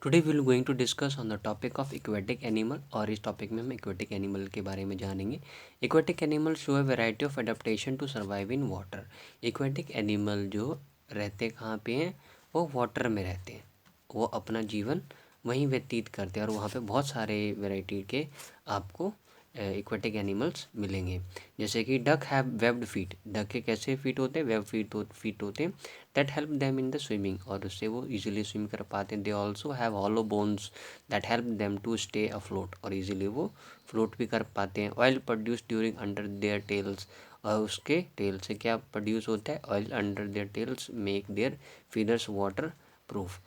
Today we will going to discuss on the topic of aquatic animal. और इस topic में हम aquatic animal के बारे में जानेंगे। Aquatic animal show a variety of adaptation to survive in water. Aquatic animal जो रहते कहाँ पे हैं, वो वाटर में रहते हैं। वो अपना जीवन वहीं व्यतीत करते हैं और वहाँ पे बहुत सारे वैरायटी के आपको एक्वेटिक एनिमल्स मिलेंगे। जैसे कि duck have webbed feet. Duck के कैसे फीट होते हैं, वेब फीट होते हैं that help them in the swimming, और उससे वो इजीली स्विम कर पाते हैं। They also have hollow bones that help them to stay afloat, और इजीली वो फ्लोट भी कर पाते हैं। Oil produce during under their tails, और उसके टेल से क्या प्रोड्यूस होता है, oil under their tails make their feathers waterproof.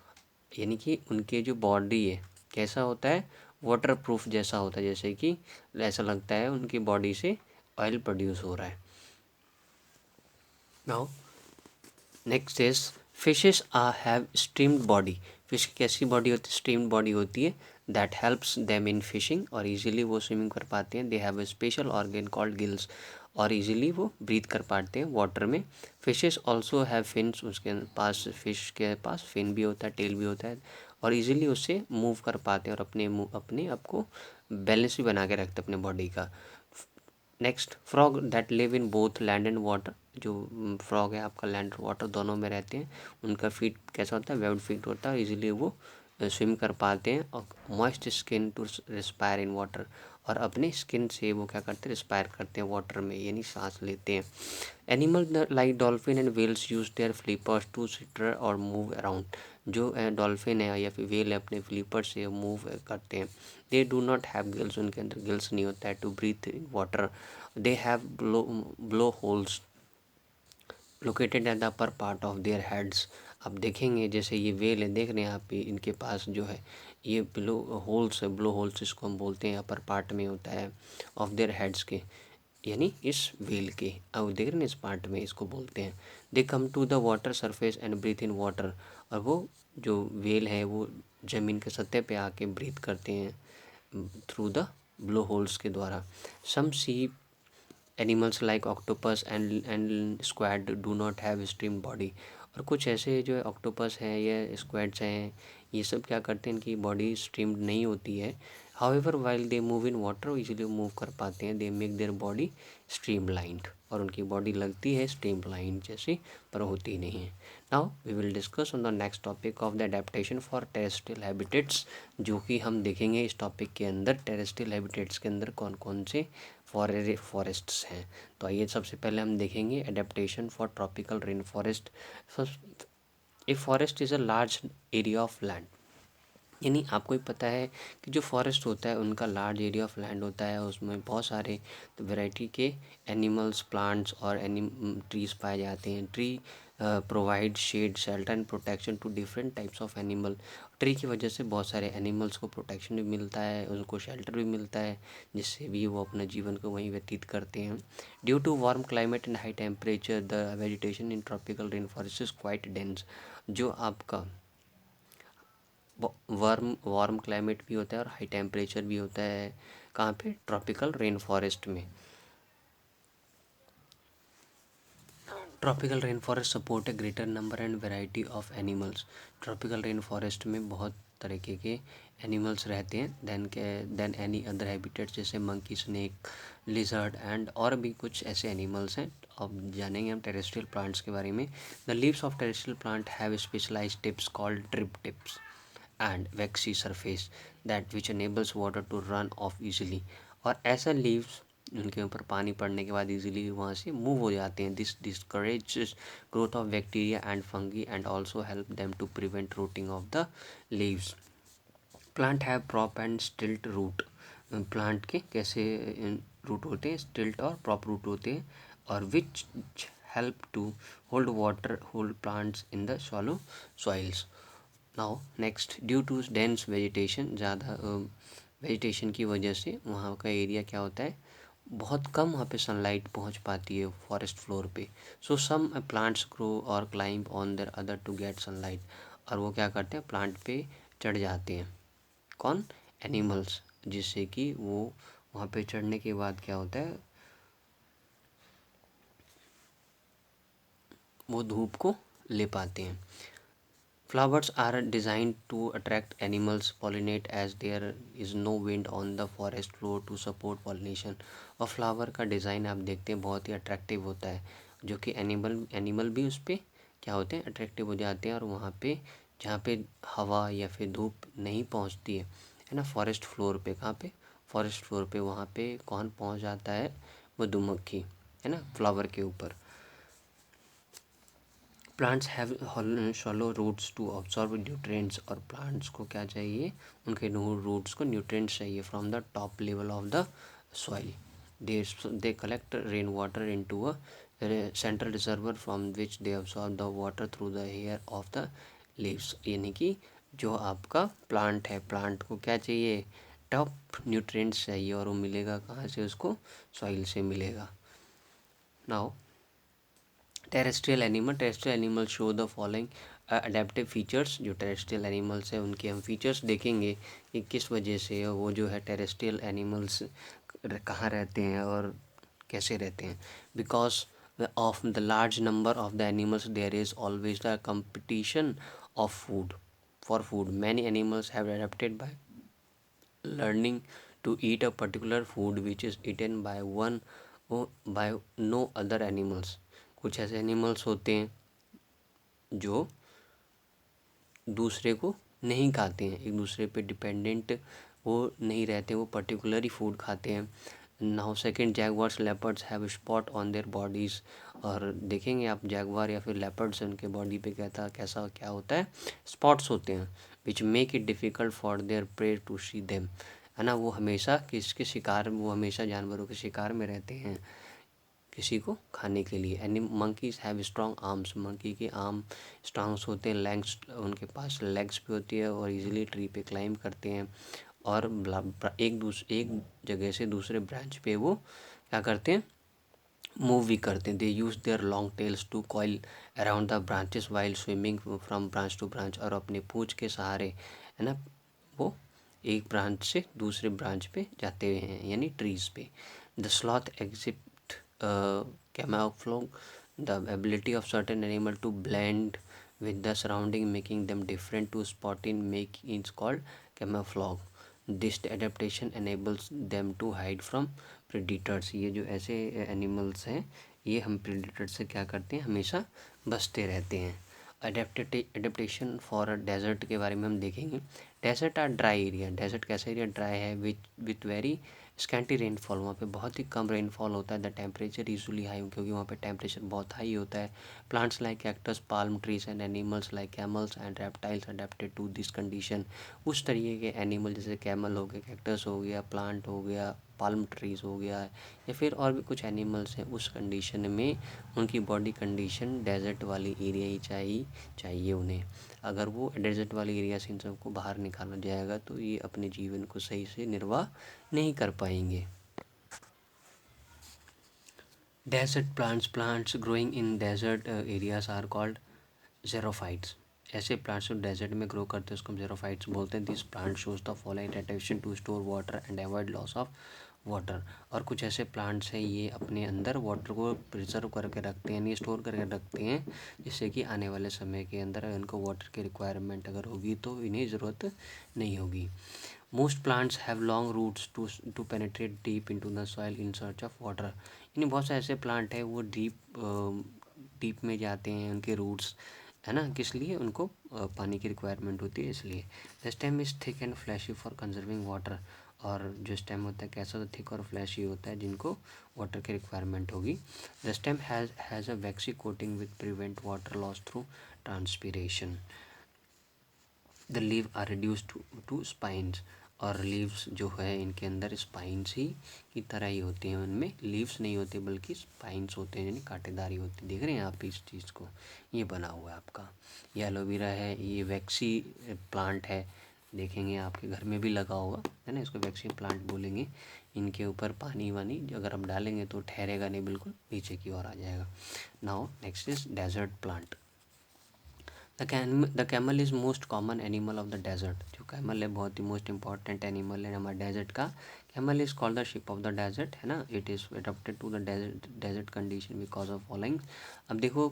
यानी कि उनके जो बॉडी है कैसा होता है, वाटर प्रूफ जैसा होता है, जैसे कि ऐसा लगता है उनकी बॉडी से ऑयल प्रोड्यूस हो रहा है। Now next is fishes have streamed body. Fish की कैसी बॉडी होती है, स्ट्रीम्ड बॉडी होती है। That helps them in fishing, और इजीली वो स्विमिंग कर पाते हैं। They have a special organ called gills, और इजीली वो ब्रीथ कर पाते हैं वाटर में। फिशेस ऑल्सो हैव फिन्स, उसके पास फिश के पास फिन भी होता है, टेल भी होता है, और इजीली उससे मूव कर पाते हैं और अपने आप को बैलेंस भी बना के रखते हैं अपने बॉडी का। Next frog that live in both land and water. जो फ्रॉग है आपका लैंड और वाटर दोनों में रहते हैं। उनका फीट कैसा होता है, वेव्ड फीट होता है, इजीली वो स्विम कर पाते हैं। और moist skin to respire in water, और अपने स्किन से वो क्या करते हैं, रिस्पायर करते हैं वाटर में, यानी सांस लेते हैं। Animal like dolphin and whales use their flippers to steer और मूव अराउंड। जो डॉल्फिन है या फिर वेल है अपने फ्लिपर से मूव करते हैं। They do not have gills, उनके अंदर गिल्स नहीं होता है to breathe in water. They have blow holes located at the upper part of their heads. आप देखेंगे जैसे ये वेल है, देख रहे हैं आप, इनके पास जो है ये ब्लो होल्स है, ब्लो होल्स इसको हम बोलते हैं, अपर पार्ट में होता है ऑफ देयर हेड्स के, यानी इस वेल के, अब देख रहे हैं इस पार्ट में, इसको बोलते हैं। They come to the water surface and breath in water, और वो जो वेल है वो ज़मीन के सतह पे आके ब्रीथ करते हैं थ्रू द ब्लो होल्स के द्वारा। Some sea animals like octopus and squid do not have stream body, और कुछ ऐसे जो ऑक्टोपस हैं या स्क्वैड्स हैं, ये सब क्या करते हैं, इनकी बॉडी स्ट्रीम्ड नहीं होती है। However while they move in water, easily move कर पाते हैं। They make their body streamlined, और उनकी बॉडी लगती है स्ट्रीमलाइन जैसी, पर होती नहीं है। Now we will discuss on the next topic of the adaptation for terrestrial habitats, जो कि हम देखेंगे इस टॉपिक के अंदर टेरेस्ट्रियल हैबिटेट्स के अंदर कौन कौन से फॉरेस्ट्स हैं। तो आइए सबसे पहले हम देखेंगे adaptation for tropical rain forest. A forest is a large area of land, यानी आपको ही पता है कि जो फॉरेस्ट होता है उनका लार्ज एरिया ऑफ लैंड होता है, उसमें बहुत सारे वैरायटी के एनिमल्स, प्लांट्स और ट्रीज पाए जाते हैं। Tree provide shade, shelter and protection to different types of animal. Tree की वजह से बहुत सारे एनिमल्स को प्रोटेक्शन भी मिलता है, उनको शेल्टर भी मिलता है, जिससे भी वो अपना जीवन को वहीं व्यतीत करते हैं। Due to warm climate and high temperature the vegetation in tropical rain forest is quite dense. जो आपका वार्म क्लाइमेट भी होता है और हाई टेम्परेचर भी होता है, कहाँ पे, ट्रॉपिकल रेन फॉरेस्ट में। Tropical rain forest support A greater number and variety of animals. Tropical rain forest में बहुत तरीके के एनिमल्स रहते हैं देन एनी अदर हैबिटेट्स, जैसे मंकी, स्नेक, लिजर्ड एंड और भी कुछ ऐसे एनिमल्स हैं। अब जानेंगे हम टेरेस्ट्रियल प्लांट्स के बारे में। The leaves of terrestrial plant have specialised tips called drip tips and waxy surface that which enables water to run off easily। और ऐसा लीव्स उनके ऊपर पानी पड़ने के बाद इजीली वहाँ से मूव हो जाते हैं। This discourages growth of bacteria and fungi and also help them to prevent rotting of the leaves. Plant have prop and stilt root. Plant के कैसे रूट होते हैं, स्टिल्ट और प्रॉप रूट होते हैं, और which help to hold water, hold plants in the shallow soils. Now next, due to dense vegetation, ज़्यादा वेजिटेशन की वजह से वहाँ का एरिया क्या होता है, बहुत कम वहाँ पे सनलाइट पहुँच पाती है फॉरेस्ट फ्लोर पे। सो सम प्लांट्स ग्रो और climb on their other to get sunlight, और वो क्या करते हैं, प्लांट पे चढ़ जाते हैं, कौन, एनिमल्स, जिससे कि वो वहाँ पे चढ़ने के बाद क्या होता है, वो धूप को ले पाते हैं। Flowers are designed to attract animals, pollinate as there is no wind on the forest floor to support pollination। और फ्लावर का डिज़ाइन आप देखते हैं बहुत ही अट्रैक्टिव होता है, जो कि एनिमल भी उस पर क्या होते हैं, अट्रैक्टिव हो जाते हैं। और वहाँ पे जहाँ पे हवा या फिर धूप नहीं पहुँचती है ना, फॉरेस्ट फ्लोर पे, कहाँ पे, फॉरेस्ट फ्लोर पे, वहाँ पे कौन पहुँच जाता है, मधुमक्खी, है ना, फ्लावर के ऊपर। Plants have shallow roots to absorb nutrients. और प्लांट्स को क्या चाहिए, उनके रूट्स को न्यूट्रिएंट्स चाहिए from the top level of the soil. They collect rain water into a central reservoir from which they absorb the water through the hair of the leaves. यानी कि जो आपका प्लांट है, प्लांट को क्या चाहिए, टॉप न्यूट्रिएंट्स चाहिए, और वो मिलेगा कहाँ से, उसको सॉइल से मिलेगा। Now terrestrial animal show the following adaptive features. जो टेरेस्ट्रियल एनिमल्स है उनके हम फीचर्स देखेंगे कि किस वजह से वो जो है टेरेस्ट्रियल एनिमल्स कहाँ रहते हैं और कैसे रहते हैं। Because of the large number of the animals there is always the competition of food for food. Many animals have adapted by learning to eat a particular food which is eaten by one by no other animals। कुछ ऐसे animals होते हैं जो दूसरे को नहीं खाते हैं, एक दूसरे पे डिपेंडेंट वो नहीं रहते, वो पर्टिकुलर ही फूड खाते हैं। Now second, jaguars leopards have spot on their bodies. और देखेंगे आप जैगवार या फिर लेपर्ड्स, उनके बॉडी पे कैसा क्या होता है, स्पॉट्स होते हैं, which make it difficult for their prey to see them. है ना, वो हमेशा किसके शिकार, वो हमेशा जानवरों के शिकार में रहते हैं किसी को खाने के लिए। Any monkeys have strong arms. Monkey के आर्म स्ट्रॉन्ग्स होते हैं, लेग्स उनके पास लेग्स भी होती है, और इजीली ट्री पे क्लाइंब करते हैं। और एक जगह से दूसरे ब्रांच पे वो क्या करते हैं, मूव भी करते हैं। They use their long tails to coil around the branches while swimming from branch to branch. और अपने पूंछ के सहारे, है ना, वो एक ब्रांच से दूसरे ब्रांच पे जाते हैं, यानी ट्रीज पे। The sloth exit camouflage, the ability of certain animal to blend with the surrounding making them different to spot in make is called camouflage। this adaptation enables them to hide from predators। ये जो ऐसे animals हैं, ये हम predator से क्या करते हैं, हमेशा बचते रहते हैं। अडेप्टेशन फॉर अ डेजर्ट के बारे में हम देखेंगे। Desert are dry area. Desert कैसा एरिया, ड्राई है, विथ वेरी स्कैंटी रेनफॉल। वहाँ पे बहुत ही कम रेनफॉल होता है। द टेम्परेचर यूजुअली हाई, क्योंकि वहाँ पे टेम्परेचर बहुत हाई होता है। Plants like cactus, palm trees and animals like camels and reptiles adapted to this condition. उस तरीके के एनिमल जैसे कैमल हो गया, कैक्टस हो गया, प्लांट हो गया, पाल्म ट्रीज हो गया, या फिर और भी कुछ एनिमल्स हैं, उस कंडीशन में उनकी बॉडी कंडीशन डेजर्ट वाली एरिया ही चाहिए उन्हें। अगर वो डेजर्ट वाली एरिया से इन सबको बाहर निकाला जाएगा तो ये अपने जीवन को सही से निर्वाह नहीं कर पाएंगे। Desert plants growing in desert areas are called xerophytes. ऐसे प्लांट्स जो डेजर्ट में ग्रो करते हैं उसको हम ज़ेरोफाइट्स बोलते हैं। This plant shows the following adaptation to store water and avoid loss of water. और कुछ ऐसे प्लांट्स हैं, ये अपने अंदर वाटर को प्रिजर्व करके रखते हैं, यानी स्टोर करके रखते हैं, जिससे कि आने वाले समय के अंदर इनको वाटर की रिक्वायरमेंट अगर होगी तो इन्हें ज़रूरत नहीं होगी। Most plants have long roots to penetrate deep into the soil in search of water. यानी बहुत से ऐसे प्लांट हैं वो डीप में जाते हैं, उनके रूट्स, है ना, किस लिए, उनको पानी की रिक्वायरमेंट होती है इसलिए। The stem is thick and fleshy for conserving water. और जो स्टेम होता है कैसा, तो थिक और फ्लैशी होता है, जिनको वाटर की रिक्वायरमेंट होगी। The stem has a waxy coating with prevent water loss through transpiration. The leave are reduce to spines. और लीव्स जो है इनके अंदर स्पाइंस ही की तरह ही होते हैं, उनमें लीव्स नहीं होते बल्कि स्पाइंस होते हैं, यानी कांटेदारी होती है। देख रहे हैं आप इस चीज़ को, ये बना हुआ है आपका, ये एलोवेरा है, ये वैक्सी प्लांट है, देखेंगे आपके घर में भी लगा होगा, है ना, इसको वैक्सी प्लांट बोलेंगे। इनके ऊपर पानी वानी अगर आप डालेंगे तो ठहरेगा नहीं, बिल्कुल नीचे की ओर आ जाएगा। Now next is desert plant. The camel is most common animal of the desert. जो कैमल है बहुत ही मोस्ट इंपॉर्टेंट एनिमल है हमारे डेजर्ट का। Camel is called the ship of the desert, है ना। It is adopted to the desert condition because of following. अब देखो,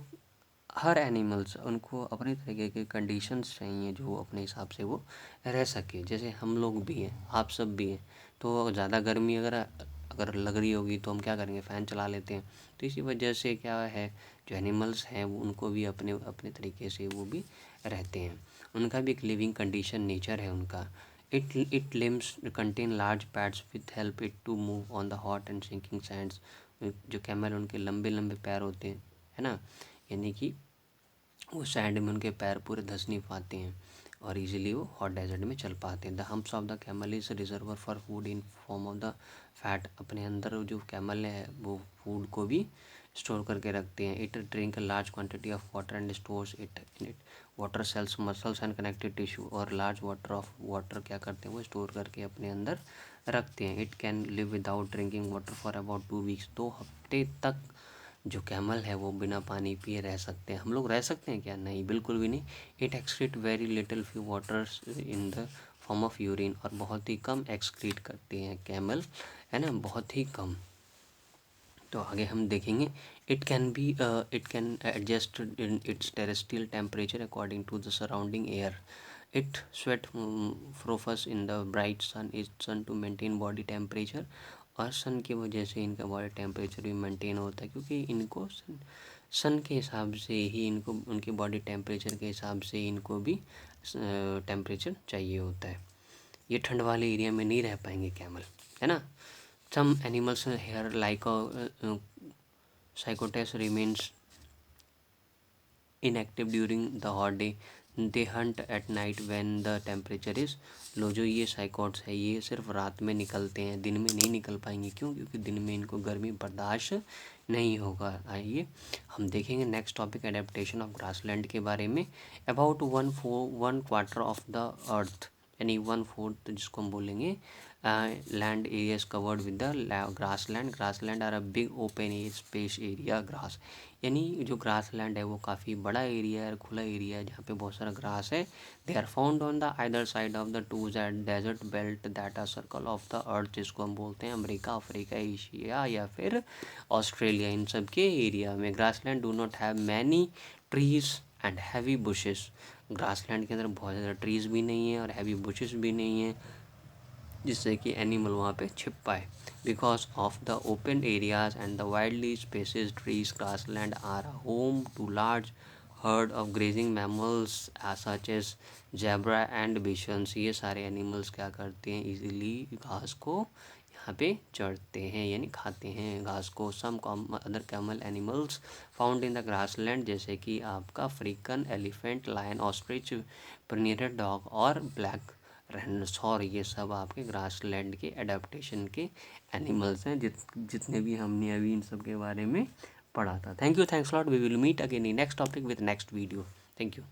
हर एनिमल्स उनको अपने तरीके के कंडीशंस चाहिए जो अपने हिसाब से वो रह सके। जैसे हम लोग भी हैं, आप सब भी हैं, तो ज़्यादा गर्मी अगर अगर लग रही होगी तो हम क्या करेंगे, फ़ैन चला लेते हैं। तो इसी वजह से क्या है, जो एनिमल्स हैं वो उनको भी अपने अपने तरीके से वो भी रहते हैं, उनका भी एक लिविंग कंडीशन नेचर है उनका। It limbs contain large pads with help it to move on the hot and sinking sands. जो कैमल उनके लंबे लंबे पैर होते हैं, है ना, यानी कि वो सैंड में उनके पैर पूरे धंस नहीं पाते हैं और इजीली वो हॉट डेजर्ट में चल पाते हैं। The humps of the camel is reservoir for food in form of the fat. अपने अंदर जो कैमल है वो फूड को भी स्टोर करके रखते हैं। It drink a large quantity of water and stores it in it water cells muscles and connected tissue. और लार्ज वाटर क्या करते हैं, वो स्टोर करके अपने अंदर रखते हैं। It can live without drinking water for about 2 weeks. 2 हफ्ते तक जो कैमल है वो बिना पानी पिए रह सकते हैं। हम लोग रह सकते हैं क्या? नहीं, बिल्कुल भी नहीं। It excrete very little few waters in the form of urine. और बहुत ही कम एक्सक्रीट करते हैं कैमल, है ना, बहुत ही कम। तो आगे हम देखेंगे। It can adjust in its terrestrial temperature according to the surrounding air. It sweat profuse in the bright sun to maintain body temperature. और सन की वजह से इनका बॉडी टेम्परेचर भी मेंटेन होता है, क्योंकि इनको सन के हिसाब से ही इनको उनके बॉडी टेम्परेचर के हिसाब से इनको भी टेम्परेचर चाहिए होता है। ये ठंड वाले एरिया में नहीं रह पाएंगे कैमल, है ना। सम एनिमल्स हेयर लाइक साइकोटेस remains inactive during the hot day. They hunt at night when the temperature is low। जो ये साइकोट्स है ये सिर्फ रात में निकलते हैं, दिन में नहीं निकल पाएंगे। क्यों? क्योंकि दिन में इनको गर्मी बर्दाश्त नहीं होगा। आइए हम देखेंगे next topic, adaptation of grassland के बारे में। अबाउट 1/4 ऑफ द अर्थ, यानी 1/4 जिसको हम बोलेंगे land area covered with the grassland. Grassland are a big open space area grass. यानी जो ग्रास लैंड है वो काफ़ी बड़ा एरिया है, खुला एरिया है जहाँ पे बहुत सारा ग्रास है। They are found on the either side of the two desert belt that are circle of the earth, जिसको हम बोलते हैं अमेरिका, अफ्रीका, एशिया या फिर ऑस्ट्रेलिया। इन सब के एरिया में grass land do not have many trees and heavy bushes. Grass land के अंदर बहुत ज़्यादा ट्रीज़ भी नहीं है और हैवी बुशेस भी नहीं है, जिससे कि एनिमल वहाँ पे छिप पाए। Because of the open areas and the wildly spaces trees, grassland are home to large herd of grazing mammals such as zebra and bisons. ये सारे एनिमल्स क्या करते हैं, इजीली घास को यहाँ पे चढ़ते हैं, यानी खाते हैं घास को। Some other camel animals found in the grassland, जैसे कि आपका अफ्रीकन एलिफेंट, लायन, ऑस्ट्रिच, पिनियरेट डॉग और ब्लैक राइनोसोर। ये सब आपके ग्रासलैंड के एडेप्टेशन के एनिमल्स हैं, जितने भी हमने अभी इन सब के बारे में पढ़ा था। Thank you, thanks lot. We will meet again in next topic with next video. Thank you.